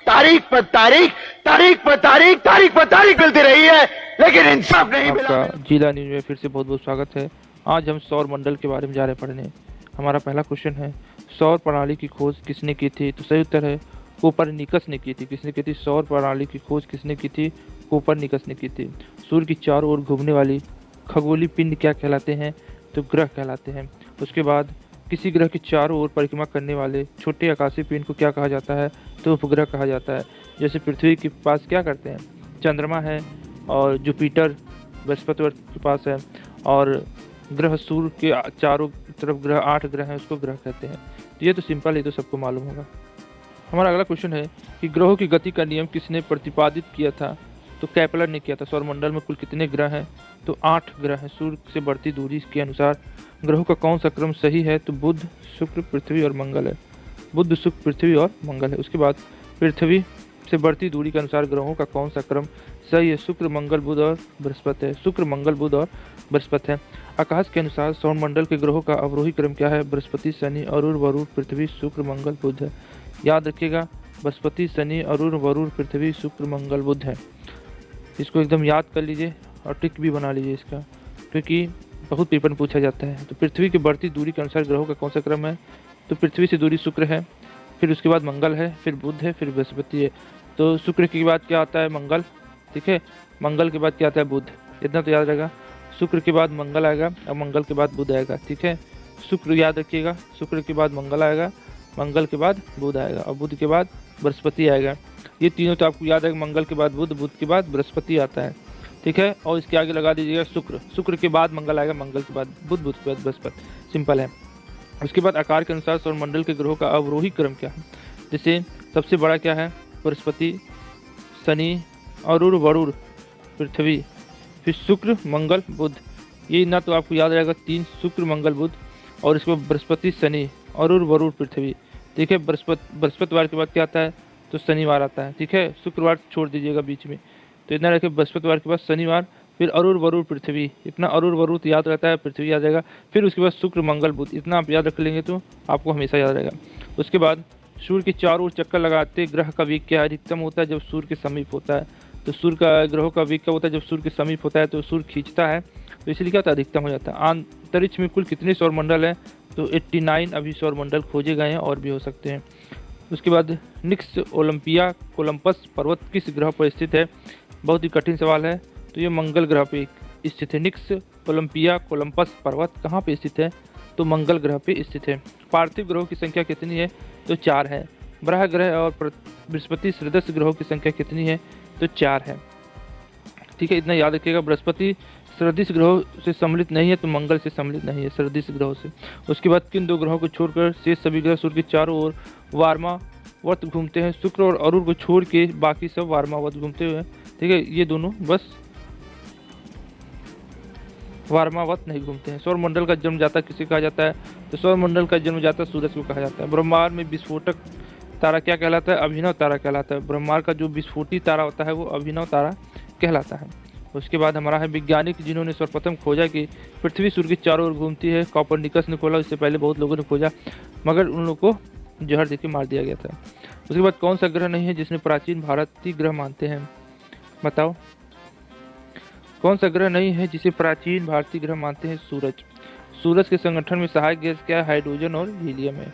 तारीख पर तारीख, तारीख पर तारीख, तारीख पर तारीख मिलती रही है, लेकिन इंसाफ नहीं मिला। आपका जिला न्यूज में फिर से बहुत बहुत स्वागत है। आज हम सौर मंडल के बारे में जा रहे हैं पढ़ने। हमारा पहला क्वेश्चन है, सौर प्रणाली की खोज किसने की थी? तो सही उत्तर है कोपरनिकस ने की थी। किसने की थी? सौर प्रणाली की खोज किसने की थी? कोपरनिकस ने की थी। सूर्य की चारों ओर घूमने वाली खगोलीय पिंड क्या कहलाते हैं? तो ग्रह कहलाते हैं। उसके बाद किसी ग्रह की चारों ओर परिक्रमा करने वाले छोटे आकाशीय पिंड को क्या कहा जाता है? तो उपग्रह कहा जाता है। जैसे पृथ्वी के पास क्या करते हैं? चंद्रमा है, और जुपिटर बृहस्पति के पास है, और ग्रह सूर्य के चारों तरफ ग्रह 8 ग्रह हैं, उसको ग्रह कहते हैं। तो ये तो सिंपल है, तो सबको मालूम होगा। हमारा अगला क्वेश्चन है कि ग्रहों की गति का नियम किसने प्रतिपादित किया था? तो केपलर ने किया था। सौरमंडल में कुल कितने ग्रह हैं? तो 8 ग्रह हैं। सूर्य से बढ़ती दूरी के अनुसार ग्रहों का कौन सा क्रम सही है? तो बुध, शुक्र, पृथ्वी और मंगल है। बुध, शुक्र, पृथ्वी और मंगल है। उसके बाद पृथ्वी से बढ़ती दूरी के अनुसार ग्रहों का कौन सा क्रम सही है? शुक्र, मंगल, बुध और बृहस्पति है। शुक्र, मंगल, बुध और बृहस्पति है। आकाश के अनुसार सौरमंडल के ग्रहों का अवरोही क्रम क्या है? बृहस्पति, शनि, अरुण, वरुण, पृथ्वी, शुक्र, मंगल, बुध है। याद रखिएगा, बृहस्पति, शनि, अरुण, वरुण, पृथ्वी, शुक्र, मंगल, बुध है। इसको एकदम याद कर लीजिए और टिक भी बना लीजिए इसका, क्योंकि बहुत पेपर में पूछा जाता है। तो पृथ्वी की बढ़ती दूरी के अनुसार ग्रहों का कौन सा क्रम है? तो पृथ्वी से दूरी शुक्र है, फिर उसके बाद मंगल है, फिर बुध है, फिर बृहस्पति है। तो शुक्र के बाद क्या आता है? मंगल, ठीक है। मंगल के बाद क्या आता है? बुध। इतना तो याद रहेगा। शुक्र के बाद मंगल आएगा और मंगल के बाद बुध आएगा, ठीक है। शुक्र याद रखिएगा, शुक्र के बाद मंगल आएगा, मंगल के बाद बुध आएगा और बुध के बाद बृहस्पति आएगा। ये तीनों तो आपको याद है। मंगल के बाद बुध, बुध के बाद बृहस्पति आता है, ठीक है। और इसके आगे लगा दीजिएगा शुक्र। शुक्र के बाद मंगल आएगा, मंगल के बाद बुध, बुध के बाद बृहस्पति। सिंपल है। उसके बाद आकार के अनुसार सौरमंडल के ग्रहों का अवरोही क्रम क्या है? जैसे सबसे बड़ा क्या है? बृहस्पति, शनि, अरुण, वरुण, पृथ्वी, फिर शुक्र, मंगल, बुध। ये ना तो आपको याद रहेगा 3, शुक्र, मंगल, बुध, और इसके बाद बृहस्पति, शनि, अरुण, वरुण, पृथ्वी, ठीक है। बृहस्पतिवार के बाद क्या आता है? तो शनिवार आता है, ठीक है। शुक्रवार छोड़ दीजिएगा बीच में। तो इतना रखे, बृहस्पतिवार के बाद शनिवार, फिर अरुण, वरुण, पृथ्वी। इतना अरुण, वरुण तो याद रहता है, पृथ्वी याद रहेगा। फिर उसके बाद शुक्र, मंगल, बुध। इतना आप याद रख लेंगे तो आपको हमेशा याद रहेगा। उसके बाद सूर्य के चारों ओर चक्कर लगाते ग्रह का वेग क्या अधिकतम होता है? जब सूर्य के समीप होता है। तो सूर्य का ग्रहों का वेग क्या होता है? जब सूर्य के समीप होता है तो सूर्य खींचता है, तो इसलिए क्या होता है? अधिकतम हो जाता है। अंतरिक्ष में कुल कितने सौरमंडल हैं? तो 89 अभी सौरमंडल खोजे गए हैं, और भी हो सकते हैं। उसके बाद निक्स ओलंपिया कोलंबस पर्वत किस ग्रह पर स्थित है? बहुत ही कठिन सवाल है। तो ये मंगल ग्रह पे स्थित है। निक्स ओलंपिया कोलंबस पर्वत कहाँ पे स्थित है? तो मंगल ग्रह पे स्थित है। पार्थिव ग्रहों की संख्या कितनी है? तो 4 है। ग्रह ग्रह और बृहस्पति सदस्य ग्रहों की संख्या कितनी है? तो 4 है, ठीक है। इतना याद रखिएगा। बृहस्पति सदृश ग्रहों से सम्मिलित नहीं है, तो मंगल से सम्मिलित नहीं है, सदृश ग्रहों से। उसके बाद किन 2 ग्रहों को छोड़कर शेष सभी ग्रह सूर्य के चारों ओर वार्मावत घूमते हैं? शुक्र और अरुण को छोड़ के बाकी सब वार्मावत घूमते हुए, ठीक है। ये दोनों बस वार्मावत नहीं घूमते हैं। सौरमंडल का जन्मदाता किसे कहा जाता है? तो सौरमंडल का जन्मदाता सूरज को कहा जाता है। ब्रह्मांड में विस्फोटक तारा क्या कहलाता है? अभिनव तारा कहलाता है। ब्रह्मांड का जो विस्फोटी तारा होता है वो अभिनव तारा कहलाता है। उसके बाद हमारा है वैज्ञानिक जिन्होंने सर्वप्रथम खोजा कि पृथ्वी सूर्य के चारों ओर घूमती है। कोपरनिकस ने खोला। इससे पहले बहुत लोगों ने खोजा, मगर उन लोगों को जहर देकर मार दिया गया था। उसके बाद कौन सा ग्रह नहीं है जिसमें प्राचीन भारतीय ग्रह मानते हैं? बताओ, कौन सा ग्रह नहीं है जिसे प्राचीन भारतीय ग्रह मानते हैं? सूरज। सूरज के संगठन में सहायक गैस क्या है? हाइड्रोजन और हीलियम है।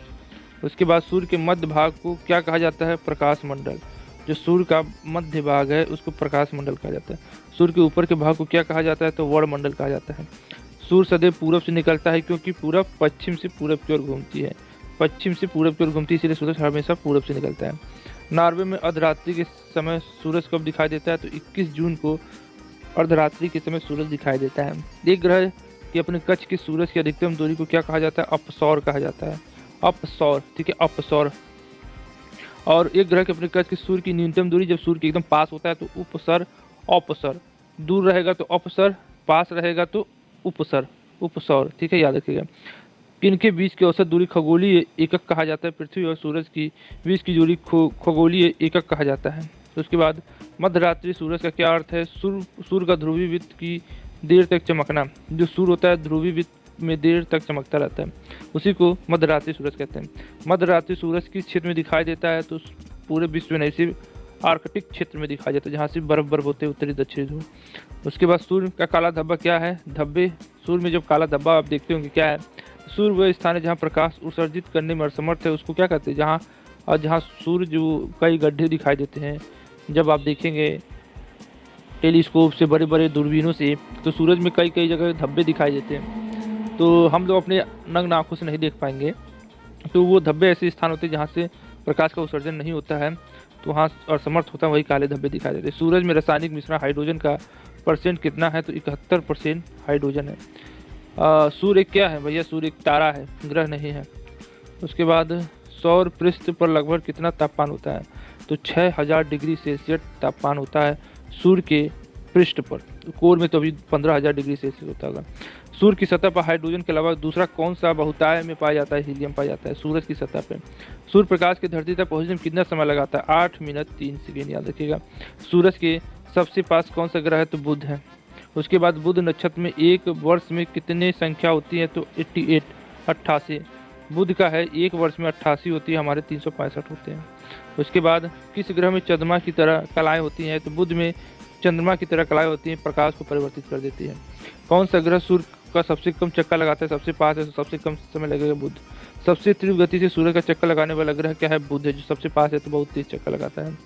उसके बाद सूर्य के मध्य भाग को क्या कहा जाता है? प्रकाश मंडल। जो सूर्य का मध्य भाग है उसको प्रकाश मंडल कहा जाता है। सूर्य के ऊपर के भाग को क्या कहा जाता है? तो वर्णमंडल कहा जाता है। सूर्य सदैव पूरब से निकलता है, क्योंकि पूरब पश्चिम से पूरब की ओर घूमती है। पश्चिम से पूरब की ओर घूमती है, इसलिए सूरज हमेशा पूरब से निकलता है। नॉर्वे में अर्धरात्रि के समय सूरज कब दिखाई देता है? तो 21 जून को अर्धरात्रि के समय सूरज दिखाई देता है। एक ग्रह की अपने कक्ष की सूरज की अधिकतम दूरी को क्या कहा जाता है? अपसौर कहा जाता है। अपसौर, ठीक है, अपसौर। और एक ग्रह के अपने कक्ष की सूर्य की न्यूनतम दूरी जब सूर्य के एकदम पास होता है तो उपसर, अपसर। दूर रहेगा तो अपसर, पास रहेगा तो उपसर, उपसौर, ठीक है, याद रखिएगा। इनके बीच की औसत दूरी खगोलीय एकक कहा जाता है। पृथ्वी और सूरज की बीच की दूरी खगोलीय एकक कहा जाता है। तो उसके बाद मध्यरात्रि सूरज का क्या अर्थ है? सूर्य का ध्रुवीय वृत्त की देर तक चमकना। जो सूर्य होता है ध्रुवीय वृत्त में देर तक चमकता रहता है, उसी को मध्यरात्रि सूरज कहते हैं। मध्यरात्रि सूरज किस क्षेत्र में दिखाई देता है? तो पूरे विश्व में सिर्फ आर्कटिक क्षेत्र में दिखाई देता है, जहाँ से बर्फ होते हैं उत्तरी दक्षिणी ध्रुव। उसके बाद सूर्य का काला धब्बा क्या है? धब्बे, सूर्य में जब काला धब्बा आप देखते होंगे क्या है? सूर्य वह स्थान है जहाँ प्रकाश उत्सर्जित करने में असमर्थ है, उसको क्या कहते हैं? जहाँ सूर्य जो कई गड्ढे दिखाई देते हैं, जब आप देखेंगे टेलीस्कोप से, बड़े बड़े दूरबीनों से, तो सूरज में कई कई जगह धब्बे दिखाई देते हैं, तो हम लोग अपने नग्न आँखों से नहीं देख पाएंगे। तो वो धब्बे ऐसे स्थान होते हैं जहाँ से प्रकाश का उत्सर्जन नहीं होता है, तो वहाँ असमर्थ होता है, वही काले धब्बे दिखाई देते हैं। सूरज में रासायनिक मिश्रण हाइड्रोजन का परसेंट कितना है? तो 71% हाइड्रोजन है। सूर्य क्या है भैया? सूर्य एक तारा है, ग्रह नहीं है। उसके बाद सौर पृष्ठ पर लगभग कितना तापमान होता है? तो 6000 डिग्री सेल्सियस तापमान होता है सूर्य के पृष्ठ पर। कोर में तो अभी 15000 डिग्री सेल्सियस होता होगा। सूर्य की सतह पर हाइड्रोजन के अलावा दूसरा कौन सा बहुतायत में पाया जाता है? हीलियम पाया जाता है सूरज की सतह पर। सूर्य प्रकाश की धरती तक पहुंचने में कितना समय लगाता है? 8 मिनट 3 सेकेंड, याद रखिएगा। सूरज के सबसे पास कौन सा ग्रह है? तो बुध है। उसके बाद बुध नक्षत्र में एक वर्ष में कितने संख्या होती है? तो 88, 88 बुध का है, एक वर्ष में 88 होती है, हमारे 365 होते हैं। उसके बाद किस ग्रह में चंद्रमा की तरह कलाएं होती हैं? तो बुध में चंद्रमा की तरह कलाएं होती हैं, प्रकाश को परिवर्तित कर देती है। कौन सा ग्रह सूर्य का सबसे कम चक्कर लगाता है? सबसे पास है, तो सबसे कम समय लगेगा बुध। सबसे तीव्र गति से सूर्य का चक्कर लगाने वाला ग्रह क्या है? बुध है, जो सबसे पास है, तो बहुत तेज चक्कर लगाता है।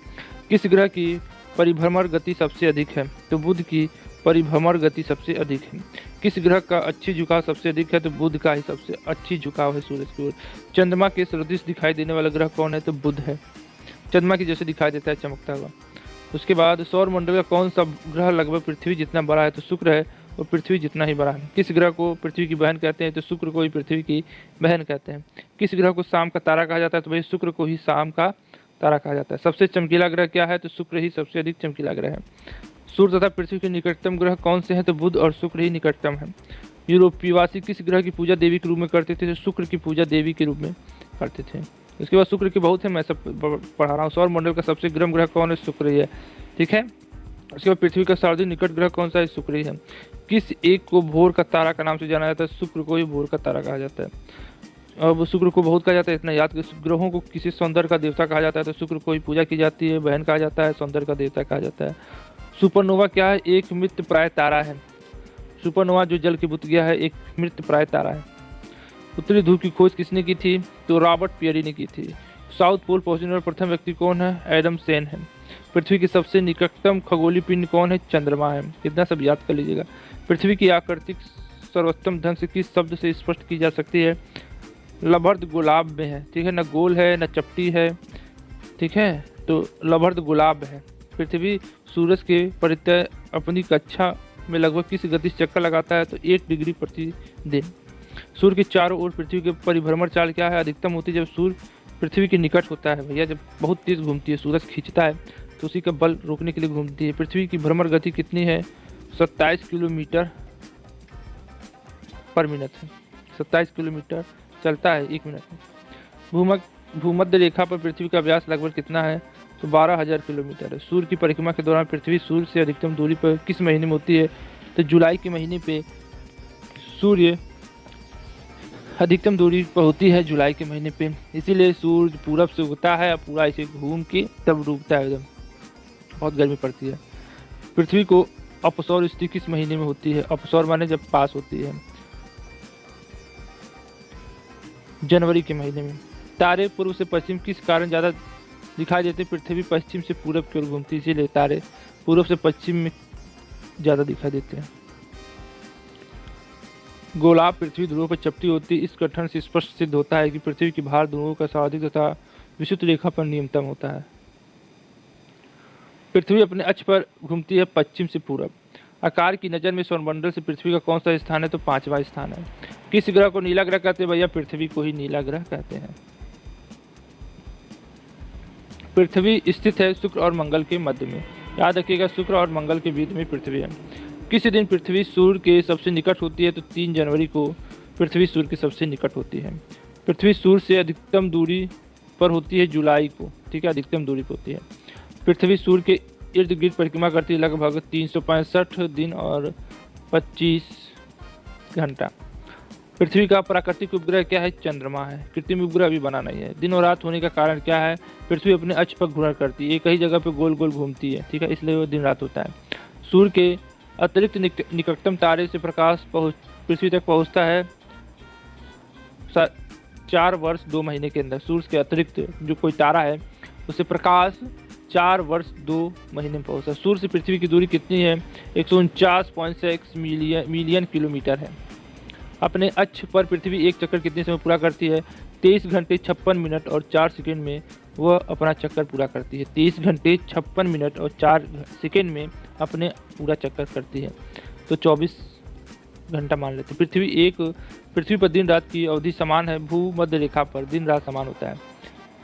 किस ग्रह की परिभ्रमण गति सबसे अधिक है? तो बुध की परिभ्रमण गति सबसे अधिक है। किस ग्रह का अच्छी झुकाव सबसे अधिक है? तो बुध का ही सबसे अच्छी झुकाव है सूरज की ओर। चंद्रमा के सदृश दिखाई देने वाला ग्रह कौन है? तो बुध है, चंद्रमा की जैसे दिखाई देता है, चमकता हुआ। उसके बाद सौर मंडल का कौन सा ग्रह लगभग पृथ्वी जितना बड़ा है? तो शुक्र है, और पृथ्वी जितना ही बड़ा है। किस ग्रह को पृथ्वी की बहन कहते हैं? तो शुक्र को ही पृथ्वी की बहन कहते हैं। किस ग्रह को शाम का तारा कहा जाता है? तो भाई शुक्र को ही शाम का तारा कहा जाता है। सबसे चमकीला ग्रह क्या है? तो शुक्र ही सबसे अधिक चमकीला ग्रह है। सूर्य तथा पृथ्वी के निकटतम ग्रह कौन से हैं? तो बुध और शुक्र ही निकटतम है। यूरोपीवासी किस ग्रह की पूजा देवी के रूप में करते थे? तो शुक्र की पूजा देवी के रूप में करते थे। इसके बाद शुक्र के बहुत है, मैं सब पढ़ा रहा हूँ। सौर मंडल का सबसे गर्म ग्रह कौन है? शुक्र ही है, ठीक है। उसके बाद पृथ्वी का सर्वाधिक निकट ग्रह कौन सा है? शुक्र ही है। किस एक को भोर का तारा का नाम से जाना जाता है? शुक्र को ही भोर का तारा कहा जाता है। अब शुक्र को बहुत कहा जाता है, इतना याद कि ग्रहों को किसी सौंदर्य का देवता कहा जाता है, तो शुक्र को ही पूजा की जाती है, बहन कहा जाता है, सौंदर्य का देवता कहा जाता है। सुपरनोवा क्या है? एक मृत प्राय तारा है। सुपरनोवा जो जल के बुत गया है, एक मृत प्राय तारा है। उत्तरी ध्रुव की खोज किसने की थी? तो रॉबर्ट पियरी ने की थी। साउथ पोल पहुंचने वाला प्रथम व्यक्ति कौन है? एडम सेन है। पृथ्वी के सबसे निकटतम खगोलीय पिंड कौन है? चंद्रमा है। कितना सब याद कर लीजिएगा। पृथ्वी की आकृति सर्वोत्तम ढंग से किस शब्द से स्पष्ट की जा सकती है? लभर्द गुलाब में है, ठीक है, न गोल है न चपटी है, ठीक है, तो लभर्द गुलाब है। पृथ्वी सूरज के परितः अपनी कक्षा में लगभग किस गति से चक्कर लगाता है? तो 1 डिग्री प्रति दिन। सूर्य के चारों ओर पृथ्वी के परिभ्रमण चाल क्या है? अधिकतम होती है जब सूर्य पृथ्वी के निकट होता है भैया, जब बहुत तेज घूमती है, सूरज खींचता है तो उसी का बल रोकने के लिए घूमती है। पृथ्वी की भ्रमण गति कितनी है? 27 किलोमीटर पर मिनट है। 27 किलोमीटर चलता है 1 मिनट में। भूमध्य रेखा पर पृथ्वी का व्यास लगभग कितना है? तो 12000 किलोमीटर है। सूर्य की परिक्रमा के दौरान पृथ्वी सूर्य से अधिकतम दूरी पर किस महीने में होती है? तो जुलाई के महीने पे सूर्य अधिकतम दूरी पर होती है, जुलाई के महीने पे। इसीलिए सूर्य पूरब से उगता है और पूरा इसे घूम के तब डूबता है, एकदम बहुत गर्मी पड़ती है। पृथ्वी को अपसौर स्थिति किस महीने में होती है? अपसौर माने जब पास होती है, जनवरी के महीने में। तारे पूर्व से पश्चिम किस कारण ज़्यादा दिखाई देते? पृथ्वी पश्चिम से पूरब की ओर घूमती है, इसीलिए तारे पूर्व से पश्चिम में ज़्यादा दिखाई देते हैं। गोलाब पृथ्वी ध्रुवों पर चपटी होती है। इस कथन से स्पष्ट सिद्ध होता है कि पृथ्वी की भार ध्रुवों का सर्वाधिक तथा विषुवत रेखा पर न्यूनतम होता है। पृथ्वी अपने अक्ष पर घूमती है पश्चिम से पूरब। आकार की नज़र में सौरमंडल से पृथ्वी का कौन सा स्थान है? तो 5वां स्थान है। किस ग्रह को नीला ग्रह कहते हैं? भैया पृथ्वी को ही नीला ग्रह कहते हैं। पृथ्वी स्थित है शुक्र और मंगल के मध्य में, याद रखिएगा, शुक्र और मंगल के बीच में पृथ्वी है। किस दिन पृथ्वी सूर्य के सबसे निकट होती है? तो 3 जनवरी को पृथ्वी सूर्य के सबसे निकट होती है। पृथ्वी सूर्य से अधिकतम दूरी पर होती है जुलाई को, ठीक है, अधिकतम दूरी पर होती है। पृथ्वी सूर्य के इर्द गिर्द परिक्रमा करती है लगभग 365 दिन और 25 घंटा। पृथ्वी का प्राकृतिक उपग्रह क्या है? चंद्रमा है। कृत्रिम उपग्रह अभी बना नहीं है। दिन और रात होने का कारण क्या है? पृथ्वी अपने अक्ष पर घूर्णन करती है, एक ही जगह पे गोल गोल घूमती है, ठीक है, इसलिए वो दिन रात होता है। सूर्य के अतिरिक्त निकटतम तारे से प्रकाश पृथ्वी तक पहुंचता है 4 वर्ष 2 महीने के अंदर। सूर्य के अतिरिक्त जो कोई तारा है उससे प्रकाश 4 वर्ष 2 महीने में पहुंचता है। सूर्य से पृथ्वी की दूरी कितनी है? 149.6 मिलियन किलोमीटर है। अपने अक्ष पर पृथ्वी एक चक्कर कितने समय पूरा करती है? 23 घंटे 56 मिनट और 4 सेकंड में वह अपना चक्कर पूरा करती है। 23 घंटे 56 मिनट और 4 सेकंड में अपने पूरा चक्कर करती है, तो 24 घंटा मान लेते हैं। पृथ्वी पर दिन रात की अवधि समान है। भूमध्य रेखा पर दिन रात समान होता है।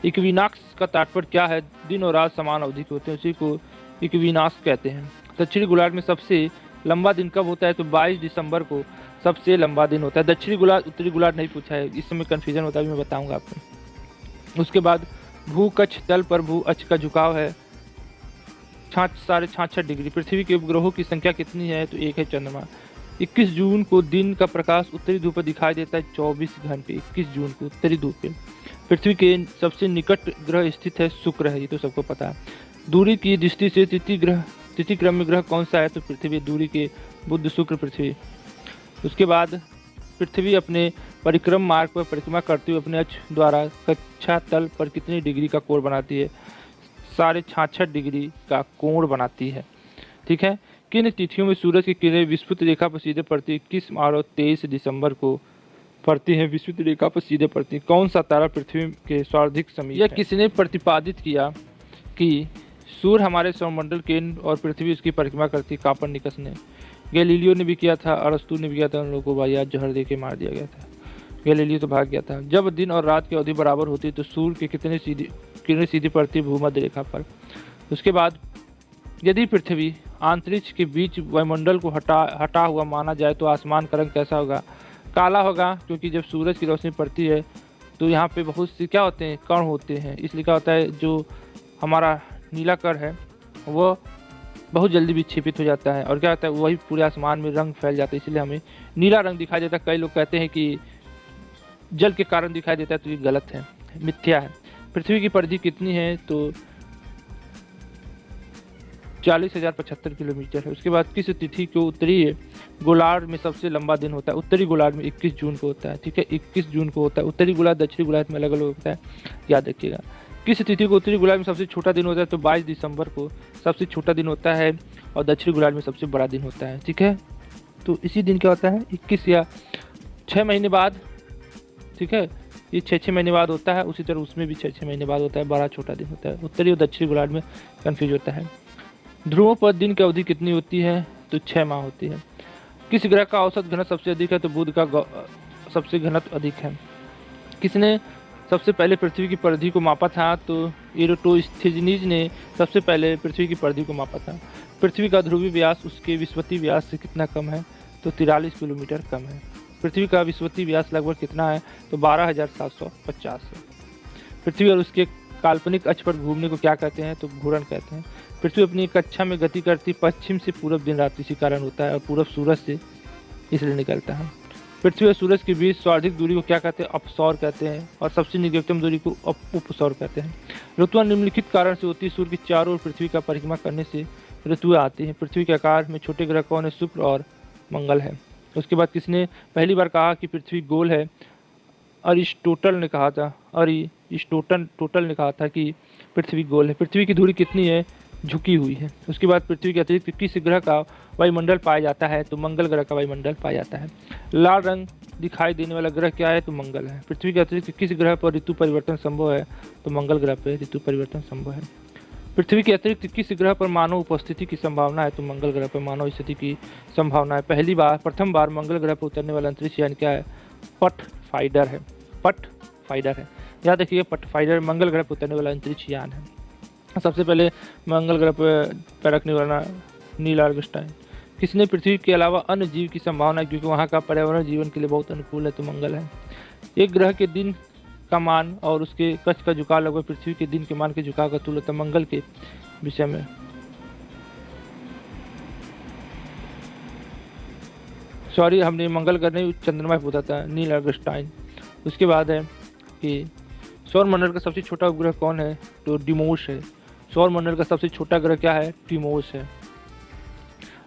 इक्विनॉक्स का तात्पर्य क्या है? दिन और रात समान अवधि के होते हैं, उसी को इक्विनॉक्स कहते हैं। दक्षिणी गोलार्ध में सबसे लंबा दिन कब होता है? तो 22 दिसंबर को सबसे लंबा दिन होता है। दक्षिणी गोलार्ध उत्तरी गोलार्ध नहीं पूछा है, इस समय कन्फ्यूजन होता है, मैं बताऊंगा आपको। उसके बाद भूकक्ष तल पर भू अक्ष का झुकाव है 66.5 डिग्री। पृथ्वी के उपग्रहों की संख्या कितनी है? तो एक है चंद्रमा। 21 जून को दिन का प्रकाश उत्तरी ध्रुव पर दिखाई देता है 24 घंटे। 21 जून को उत्तरी ध्रुव पे पृथ्वी के सबसे निकट ग्रह स्थित है शुक्र है, ये तो सबको पता है। दूरी की दृष्टि से तिथि क्रम में ग्रह कौन सा है? तो पृथ्वी। दूरी के बुध शुक्र पृथ्वी। उसके बाद पृथ्वी अपने परिक्रम मार्ग पर परिक्रमा करते हुए अपने अक्ष द्वारा कक्षा तल पर कितनी डिग्री का कोण बनाती है? 66.5 डिग्री का कोण बनाती है, ठीक है। किन तिथियों में सूरज की किरणें विषुवत रेखा पर सीधे पड़ती है? 21 मार्च और 23 दिसंबर को पड़ती हैं, विषुवत रेखा पर सीधे पड़ती हैं। कौन सा तारा पृथ्वी के सर्वाधिक समीप है? किसने प्रतिपादित किया कि सूर्य हमारे सौरमंडल केंद्र और पृथ्वी उसकी परिक्रमा करती है? कापरनिकस ने। गैलीलियो ने भी किया था, अरस्तु ने भी किया था, उन लोगों को वाहियात जहर दे के मार दिया गया था। गैलीलियो तो भाग गया था। जब दिन और रात की अवधि बराबर होती है तो सूर्य के कितने किरणें सीधी पड़ती है? भूमध्य रेखा पर। उसके बाद यदि पृथ्वी अंतरिक्ष के बीच वायुमंडल को हटा हुआ माना जाए तो आसमान का रंग कैसा होगा? काला होगा, क्योंकि जब सूरज की रोशनी पड़ती है तो यहाँ पे बहुत से क्या होते हैं? कण होते हैं, इसलिए क्या होता है, जो हमारा नीला कण है वो बहुत जल्दी विक्षेपित हो जाता है और क्या होता है, वही पूरे आसमान में रंग फैल जाता है, इसलिए हमें नीला रंग दिखाई देता है। कई लोग कहते हैं कि जल के कारण दिखाई देता है, तो ये गलत है, मिथ्या है। पृथ्वी की परिधि कितनी है? तो 40,075 किलोमीटर है। उसके बाद किस तिथि को उत्तरी गोलार्ध में सबसे लंबा दिन होता है? उत्तरी गोलार्ध में 21 जून को होता है, ठीक है, 21 जून को होता है। उत्तरी गोलार्ध दक्षिणी गोलार्ध में अलग अलग होता है, याद रखिएगा। किस तिथि को उत्तरी गोलार्ध में सबसे छोटा दिन होता है? तो 22 दिसंबर को सबसे छोटा दिन होता है और दक्षिणी गोलार्ध में सबसे बड़ा दिन होता है, ठीक है। तो इसी दिन क्या होता है? 21 या 6 महीने बाद, ठीक है, ये 6 महीने बाद होता है। उसी तरह उसमें भी 6 महीने बाद होता है, बड़ा छोटा दिन होता है। उत्तरी और दक्षिणी गोलार्ध में कन्फ्यूज होता है। ध्रुवों पर दिन की अवधि कितनी होती है? तो 6 माह होती है। किस ग्रह का औसत घनत्व सबसे अधिक है? तो बुध का सबसे घनत्व अधिक है। किसने सबसे पहले पृथ्वी की परिधि को मापा था? तो एरोटोस्थेनीज ने सबसे पहले पृथ्वी की परिधि को मापा था। पृथ्वी का ध्रुवीय व्यास उसके विषुवतीय व्यास से कितना कम है? तो 43 किलोमीटर कम है। पृथ्वी का विषुवतीय व्यास लगभग कितना है? तो 12,750 है। पृथ्वी और उसके काल्पनिक अक्ष पर घूमने को क्या कहते हैं? तो घूर्णन कहते हैं। पृथ्वी अपनी कक्षा में गति करती पश्चिम से पूरब दिन रात इसी कारण होता है, और पूरब सूरज से इसलिए निकलता है। पृथ्वी और सूरज के बीच सर्वाधिक दूरी को क्या कहते हैं? अपसौर कहते हैं, और सबसे निकटतम दूरी को उपसौर कहते हैं। ऋतुएं निम्नलिखित कारण से होती है। सूर्य के चारों ओर पृथ्वी का परिक्रमा करने से ऋतुएं आती हैं। पृथ्वी के आकार में छोटे ग्रह कौन है? शुक्र और मंगल है। उसके बाद किसने पहली बार कहा कि पृथ्वी गोल है? अरिस्टोटल ने कहा था कि पृथ्वी गोल है। पृथ्वी की दूरी कितनी है? झुकी हुई है। उसके बाद पृथ्वी के अतिरिक्त किस ग्रह का वायुमंडल पाया जाता है? तो मंगल ग्रह का वायुमंडल पाया जाता है। लाल रंग दिखाई देने वाला ग्रह क्या है? तो मंगल है। पृथ्वी के अतिरिक्त किस ग्रह पर ऋतु परिवर्तन संभव है? तो मंगल ग्रह पर ऋतु परिवर्तन संभव है। पृथ्वी के अतिरिक्त किस ग्रह पर मानव उपस्थिति की संभावना है? तो मंगल ग्रह पर मानव स्थिति की संभावना है। प्रथम बार मंगल ग्रह पर उतरने वाला अंतरिक्ष यान क्या है? पथफाइंडर है। याद रखिए, पथफाइंडर मंगल ग्रह पर उतरने वाला अंतरिक्ष यान है। सबसे पहले मंगल ग्रह पर रखने वाला नील आर्मस्ट्रांग। किसने पृथ्वी के अलावा अन्य जीव की संभावना है, क्योंकि वहाँ का पर्यावरण जीवन के लिए बहुत अनुकूल है? तो मंगल है। एक ग्रह के दिन का मान और उसके कक्ष का झुकाव लगभग पृथ्वी के दिन के मान के झुकाव का तुल्य होता है। मंगल के विषय में सॉरी, हमने मंगल ग्रह नहीं, चंद्रमा पूछा था, नील आर्मस्ट्रांग। उसके बाद है कि सौर मंडल का सबसे छोटा उपग्रह कौन है, तो डिमोस है। सौर मंडल का सबसे छोटा ग्रह क्या है, डिमोस है।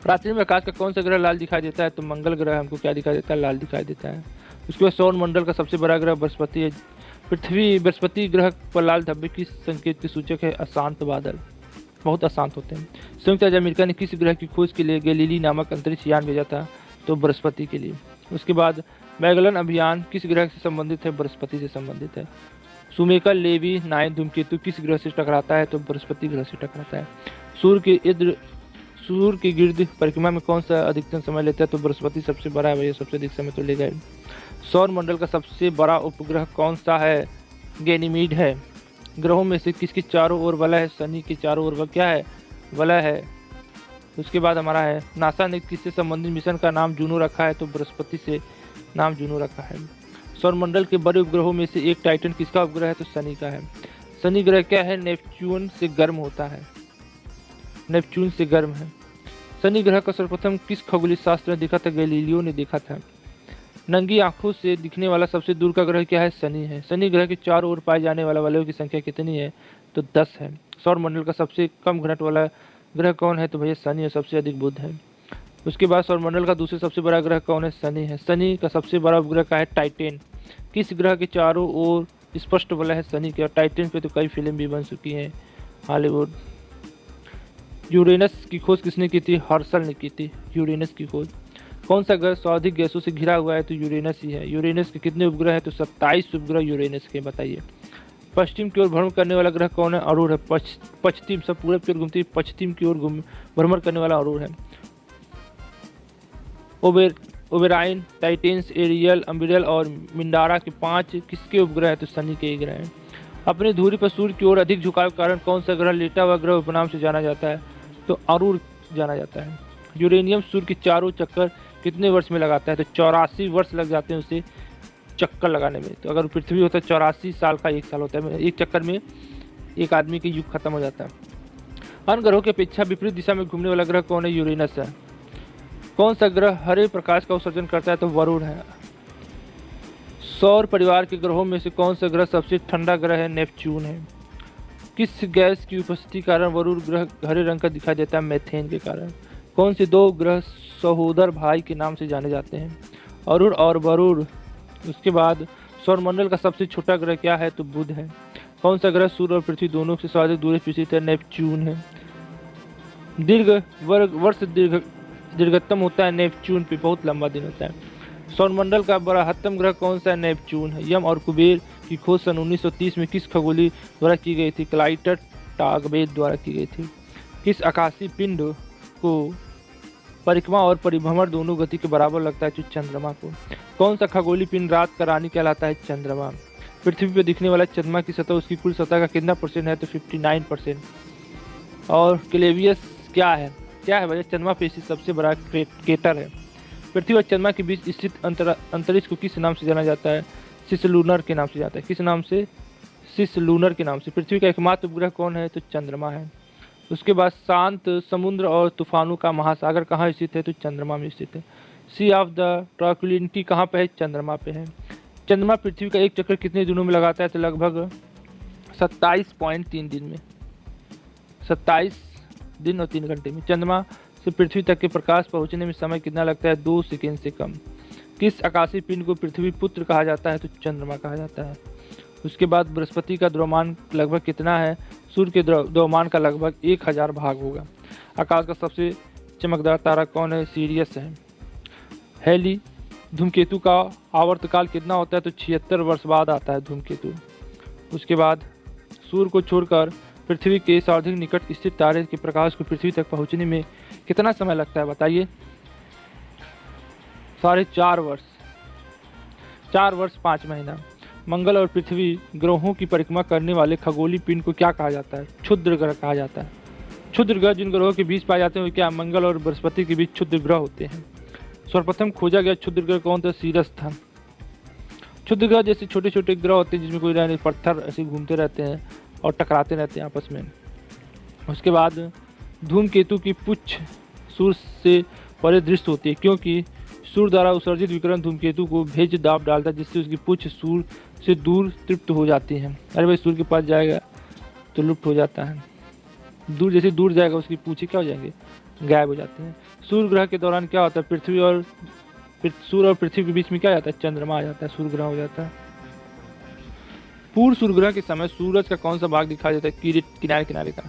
रात्रि में आकाश का कौन सा ग्रह लाल दिखाई देता है, तो मंगल ग्रह हमको क्या दिखाई देता है, लाल दिखाई देता है। उसके बाद सौर मंडल का सबसे बड़ा ग्रह बृहस्पति है। पृथ्वी बृहस्पति ग्रह पर लाल धब्बे की संकेत के सूचक है अशांत बादल, बहुत अशांत होते हैं। संयुक्त राज्य अमेरिका ने किस ग्रह की खोज के लिए गैलीली नामक अंतरिक्ष यान भेजा था, तो बृहस्पति के लिए। उसके बाद मैगलन अभियान किस ग्रह से संबंधित है, बृहस्पति से संबंधित है। सुमेकर लेवी 9 धूमकेतु किस ग्रह से टकराता है, तो बृहस्पति ग्रह से टकराता है। सूर्य के गिर्द परिक्रमा में कौन सा अधिकतम समय लेता है, तो बृहस्पति सबसे बड़ा है भैया, सबसे अधिक समय तो लेगा। सौर मंडल का सबसे बड़ा उपग्रह कौन सा है, गैनीमीड है। ग्रहों में से किसके चारों ओर वलय है, शनि के चारों ओर क्या है, वलय है। उसके बाद हमारा है नासा ने किससे संबंधित मिशन का नाम जूनो रखा है, तो बृहस्पति से नाम जूनो रखा है। सौरमंडल के बड़े उपग्रहों में से एक टाइटन किसका उपग्रह है, तो शनि का है। शनि ग्रह क्या है, नेपच्यून से गर्म होता है, नेपच्यून से गर्म है। शनि ग्रह का सर्वप्रथम किस खगोलीय शास्त्र ने देखा था, गैलीलियो ने देखा था। नंगी आंखों से दिखने वाला सबसे दूर का ग्रह क्या है, शनि है। शनि ग्रह के चारों ओर पाए जाने वाले वलयों की संख्या कितनी है, तो 10 है। सौरमंडल का सबसे कम घनत्व वाला ग्रह कौन है, तो भैया शनि है, सबसे अधिक बुध है। उसके बाद सौरमंडल का दूसरे सबसे बड़ा ग्रह कौन है, शनि है। शनि का सबसे बड़ा उपग्रह का है टाइटेन। किस ग्रह के चारों ओर स्पष्ट वलय है, शनि के। और टाइटेन पे तो कई फिल्म भी बन चुकी हैं हॉलीवुड। यूरेनस की खोज किसने की थी, हर्शल ने की थी यूरेनस की खोज। कौन सा ग्रह सर्वाधिक गैसों से घिरा हुआ है, तो यूरेनस ही है। यूरेनस के कितने उपग्रह हैं, तो 27 उपग्रह यूरेनस के, बताइए। पश्चिम की ओर भ्रमण करने वाला ग्रह कौन है, अरुण है। पश्चिम, सब पूरब की ओर घूमती है, पश्चिम की ओर भ्रमण करने वाला अरुण है। ओबेराइन, टाइटेंस, एरियल, अम्बिरल और मिंडारा के 5 किसके उपग्रह है, तो शनि के ग्रह हैं। अपनी धुरी पर सूर्य की ओर अधिक झुकाव के कारण कौन सा ग्रह लेटा हुआ ग्रह उपनाम से जाना जाता है, तो अरुण जाना जाता है। यूरेनियम सूर्य के चारों चक्कर कितने वर्ष में लगाता है, तो 84 वर्ष लग जाते हैं उसे चक्कर लगाने में। तो अगर पृथ्वी होता है 84 साल का 1 साल होता है, एक चक्कर में एक आदमी के युग खत्म हो जाता है। अन्य ग्रहों की अपेक्षा विपरीत दिशा में घूमने वाला ग्रह कौन है, यूरेनस है। कौन सा ग्रह हरे प्रकाश का उत्सर्जन करता है, तो वरुण है। सौर परिवार के ग्रहों में से कौन सा ग्रह सबसे ठंडा ग्रह है, नेपच्यून है। किस गैस की उपस्थिति के कारण वरुण ग्रह हरे रंग का दिखाई देता है, मेथेन के कारण। कौन से 2 ग्रह सहोदर भाई के नाम से जाने जाते हैं, अरुण और वरुण। उसके बाद सौरमंडल का सबसे छोटा ग्रह क्या है, तो बुध है। कौन सा ग्रह सूर्य और पृथ्वी दोनों से सर्वाधिक दूरी पर स्थित है, नेपच्यून है। वर्ष दीर्घतम होता है नेपच्यून पे, बहुत लंबा दिन होता है। सौरमंडल का बृहत्तम ग्रह कौन सा है, नेपच्यून है। यम और कुबेर की खोज सन 1930 में किस खगोली द्वारा की गई थी, क्लाइटर टागबेद द्वारा की गई थी। किस आकाशीय पिंड को परिक्रमा और परिभ्रमण दोनों गति के बराबर लगता है, चंद्रमा को। कौन सा खगोलीय पिंड रात का रानी कहलाता है, चंद्रमा। पृथ्वी पर दिखने वाला चंद्रमा की सतह उसकी कुल सतह का कितना % है, तो 59%। और क्लेवियस क्या है भैया, चंद्रमा पे स्थित सबसे बड़ा क्रेटर है। पृथ्वी और चंद्रमा के बीच स्थित अंतरिक्ष को किस नाम से जाना जाता है, सिसलूनर के नाम से जाता है। किस नाम से, सिसलूनर के नाम से। पृथ्वी का एकमात्र उपग्रह कौन है, तो चंद्रमा है। उसके बाद शांत समुद्र और तूफानों का महासागर कहाँ स्थित है, तो चंद्रमा में स्थित है। सी ऑफ द ट्रैंक्विलिटी कहाँ पे है, चंद्रमा पे है। चंद्रमा पृथ्वी का एक चक्कर कितने दिनों में लगाता है, तो लगभग 27.3 दिन में, 27 दिन और 3 घंटे में। चंद्रमा से पृथ्वी तक के प्रकाश पहुंचने में समय कितना लगता है, 2 सेकेंड से कम। किस आकाशीय पिंड को पृथ्वी पुत्र कहा जाता है, तो चंद्रमा कहा जाता है। उसके बाद बृहस्पति का द्रव्यमान लगभग कितना है, सूर्य के द्रव्यमान का लगभग 1000 भाग होगा। आकाश का सबसे चमकदार तारा कौन है, सीरियस है। हेली धूमकेतु का आवर्तकाल कितना होता है, तो 76 वर्ष बाद आता है धूमकेतु। उसके बाद सूर्य को छोड़कर पृथ्वी के सर्वाधिक निकट स्थित तारे के प्रकाश को पृथ्वी तक पहुंचने में कितना समय लगता है, बताइए। 4.5 वर्ष, 4 वर्ष 5 महीना। मंगल और पृथ्वी ग्रहों की परिक्रमा करने वाले खगोलीय पिंड को क्या कहा जाता है, क्षुद्र ग्रह कहा जाता है। क्षुद्र ग्रह जिन ग्रहों के बीच पाए जाते हैं वो क्या, मंगल और बृहस्पति के बीच क्षुद्र ग्रह होते हैं। सर्वप्रथम खोजा गया क्षुद्र ग्रह कौन था, सीरस था। क्षुद्र ग्रह जैसे छोटे छोटे ग्रह होते हैं जिसमें कोई पत्थर ऐसे घूमते रहते हैं और टकराते रहते हैं आपस में। उसके बाद धूमकेतु की पुच्छ सूर्य से परे दृश्य होती है, क्योंकि सूर्य द्वारा उत्सर्जित विकिरण धूमकेतु को भेज दाब डालता है, जिससे उसकी पूंछ सूर्य से दूर तृप्त हो जाती है। अरे भाई, सूर्य के पास जाएगा तो लुप्त हो जाता है, दूर जैसे दूर जाएगा उसकी पूंछें क्या हो जाएंगे, गायब हो जाती हैं। सूर्य ग्रह के दौरान क्या होता है, सूर्य और पृथ्वी के बीच में क्या जाता है, चंद्रमा आ जाता है, सूर्य ग्रह हो जाता है। पूर्ण सूर्य ग्रह के समय सूरज का कौन सा भाग दिखाई देता है, किनारे किनारे का।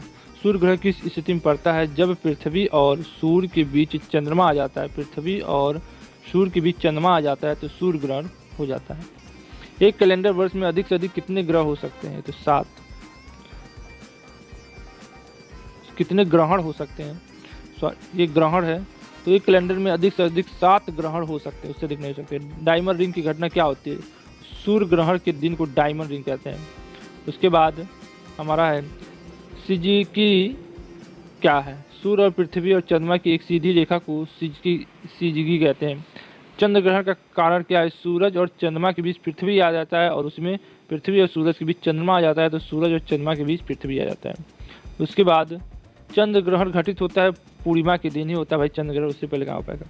सूर्य ग्रह किस स्थिति में पड़ता है, जब पृथ्वी और सूर्य के बीच चंद्रमा आ जाता है। पृथ्वी और सूर्य के बीच चंद्रमा आ जाता है तो सूर्य ग्रहण हो जाता है। एक कैलेंडर वर्ष में अधिक से अधिक कितने ग्रह हो सकते हैं, तो 7। कितने ग्रहण हो सकते हैं, ये ग्रहण है, तो एक कैलेंडर में अधिक से अधिक 7 ग्रहण हो सकते हैं, उससे अधिक नहीं हो सकते। डायमंड रिंग की घटना क्या होती है, सूर्य ग्रहण के दिन को डायमंड रिंग कहते हैं। उसके बाद हमारा है सिजिकी क्या है, सूर्य और पृथ्वी और चंद्रमा की एक सीधी रेखा को सिजिकी कहते हैं। चंद्र ग्रहण का कारण क्या है, सूरज और चंद्रमा के बीच पृथ्वी आ जाता है और उसमें पृथ्वी और सूरज के बीच चंद्रमा आ जाता है, तो सूरज और चंद्रमा के बीच पृथ्वी आ जाता है। उसके बाद चंद्र ग्रहण घटित होता है पूर्णिमा के दिन ही होता है भाई चंद्र ग्रहण, उससे पहले कहाँ हो पाएगा।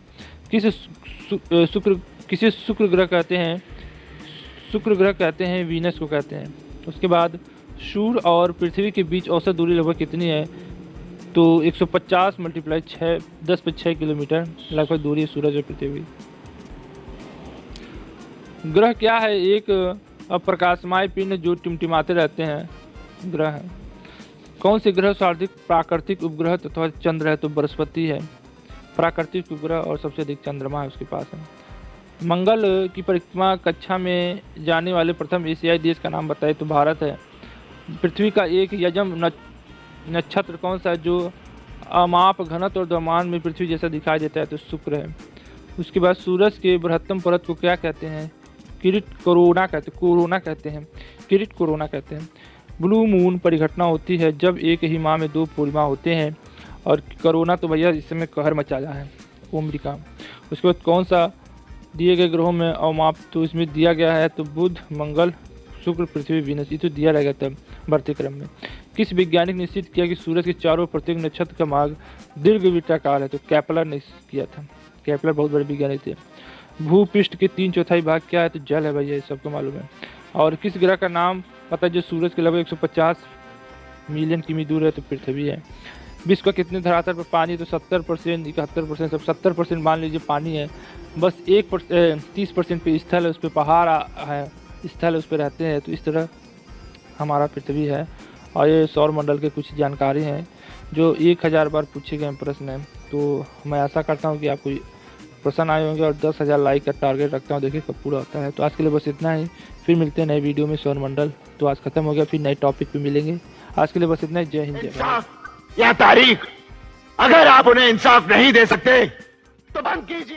किसे शुक्र ग्रह कहते हैं, शुक्र ग्रह कहते हैं, वीनस को कहते हैं। उसके बाद सूर्य और पृथ्वी के बीच औसत दूरी लगभग कितनी है, तो 150 × 10⁻6 किलोमीटर लगभग दूरी है सूरज और पृथ्वी। ग्रह क्या है, एक अप्रकाशमाय पिंड जो टिमटिमाते रहते हैं, ग्रह है। कौन से ग्रह सर्वाधिक प्राकृतिक उपग्रह तथा चंद्र है, तो बृहस्पति है प्राकृतिक उपग्रह और सबसे अधिक चंद्रमा है उसके पास है। मंगल की परिक्रमा कक्षा में जाने वाले प्रथम एशियाई देश का नाम बताए, तो भारत है। पृथ्वी का एक यजम नक्षत्र कौन सा है जो अमाप घनत्व और द्रव्यमान में पृथ्वी जैसा दिखाई देता है, तो शुक्र है। उसके बाद सूरज के बृहत्तम परत को क्या कहते हैं, किरीट कोरोना कहते हैं। ब्लू मून परिघटना होती है जब एक ही माह में 2 पूर्णिमा होते हैं, और कोरोना तो भैया इस समय कहर मचाया है अमेरिका। उसके बाद कौन सा दिए गए ग्रहों में अवमाप, तो इसमें दिया गया है तो बुध, मंगल, शुक्र, पृथ्वी, वीनस, ये तो दिया रहेगा तब बढ़ते क्रम में। किस वैज्ञानिक ने निश्चित किया कि सूरज के चारों प्रत्येक नक्षत्र का मार्ग दीर्घवृत्ताकार है, तो केपलर ने किया था। केपलर बहुत बड़े वैज्ञानिक थे। भूपृष्ठ के 3/4 भाग क्या है, तो जल है भैया, सबको मालूम है। और किस ग्रह का नाम पता है जो सूरज के लगभग 150 मिलियन किमी दूर है, तो पृथ्वी है। विश्व का कितने धरातल पर पानी, तो 70%, 71%, सब 70% मान लीजिए पानी है। बस 30% पे स्थल है, उस पर पहाड़ है, स्थल उस पर रहते हैं। तो इस तरह हमारा पृथ्वी है। और ये सौर मंडल के कुछ जानकारी हैं जो 1000 बार पूछे गए प्रश्न हैं। तो मैं आशा करता हूँ कि आपको पसंद आए होंगे, और 10,000 लाइक का टारगेट रखता हूँ, देखिए कब पूरा होता है। तो आज के लिए बस इतना ही, फिर मिलते हैं नए वीडियो में। सौर मंडल तो आज खत्म हो गया, फिर नए टॉपिक पे मिलेंगे। आज के लिए बस इतना ही। जय हिंद, जय भारत। या तारीख, अगर आप उन्हें इंसाफ नहीं दे सकते तो बंद कीजिए।